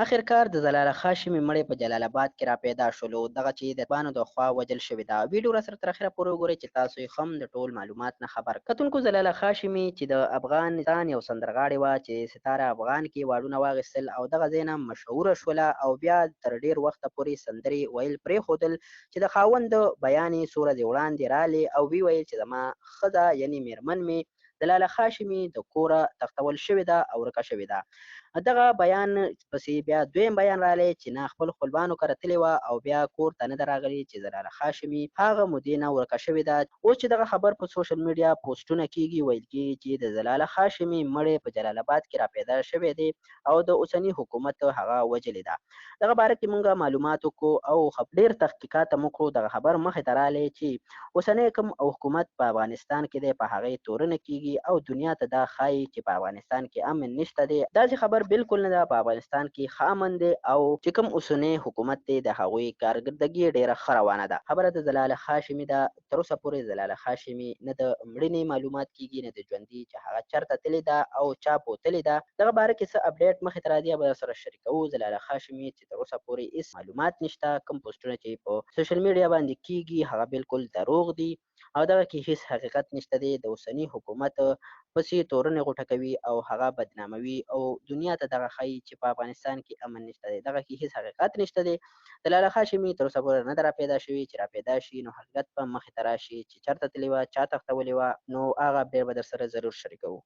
اخرکار د جلال خاشمي مړی په جلال آباد کې را پیدا شولو دغه چې د طالبانو د خوا وژل شوې ده. ویډیو را سره تر اخره پورې وګورئ چې تاسو یې هم د ټول معلومات نه خبر کتونکو. جلال خاشمي چې د افغانستان یو سندرغاړې وه چې ستاره افغان کې واړونه واخیستل او دغه ځای نه مشهوره شوله او بیا تر ډېر وخته پورې سندرې ویل پرېښودل چې د خاوند د بیان یې څو ورځې وړاندې رالې او ویې ویل چې زما ښځه یعنې مېرمن مې جلاله خاشمي د کوره تښتول شوې ده او ورکه شوې ده. دغه بیان پسې بیا دویم بیان رالی چې نه خپل خپلوانو کره تلې وه او بیا کور ته نه ده راغلې چې جلاله خاشمي هغه مودې نه ورکه شوې ده. اوس چې دغه خبر په سوشل میډیا پوسټونه کېږي ویل کېږي چې د جلاله خاشمي مړی په جلال آباد کې را پیدا شوی دی او د اوسني حکومت هغه وجلې ده. دغه باره کې مونږ معلومات وکړو او ډېر تحقیقات هم وکړو. دغه خبر مخې ته رالی چې اوسنی کوم حکومت په افغانستان کې دی په هغې تورنه کېږي او دنیا ته دا ښایي چې په افغانستان کې امن نشته دی. داسې خبر بالکل نه ده. په افغانستان کې ښه امن دی او چې کوم اوسنی حکومت دی د هغوی کارکردګي ډېره ښه روانه ده. خبره د جلاله خاشمي ده. تر اوسه پورې جلاله خاشمي نه د مړینې معلومات کېږي نه د ژوندي چې هغه چېرته تللې ده او چا بوتلې ده. دغه باره کې څه اپډیټ مخې ته راځي به درسره شریکوو. جلاله خاشمي چې تر اوسه پورې هېڅ معلومات نشته. کوم پوسټونه چې په سوشل میډیا باندې کېږي هغه بالکل دروغ دي او دغه کې هېڅ حقیقت نشته دی. د اوسني حکومت پسې تورنې غوټه کوي او هغه بدناموي او دنیا ته دغه ښایي چې په افغانستان کې امن نشته دی. دغه کې هېڅ حقیقت نشته دی. جلاله خاشمي تر اوسه پورې نه ده را پیدا شوې. چې را پیدا شي نو حقیقت به مخې ته راشي چې چېرته تللې وه چا تښتولې وه نو هغه اپډیټ به درسره ضرور شریکوو.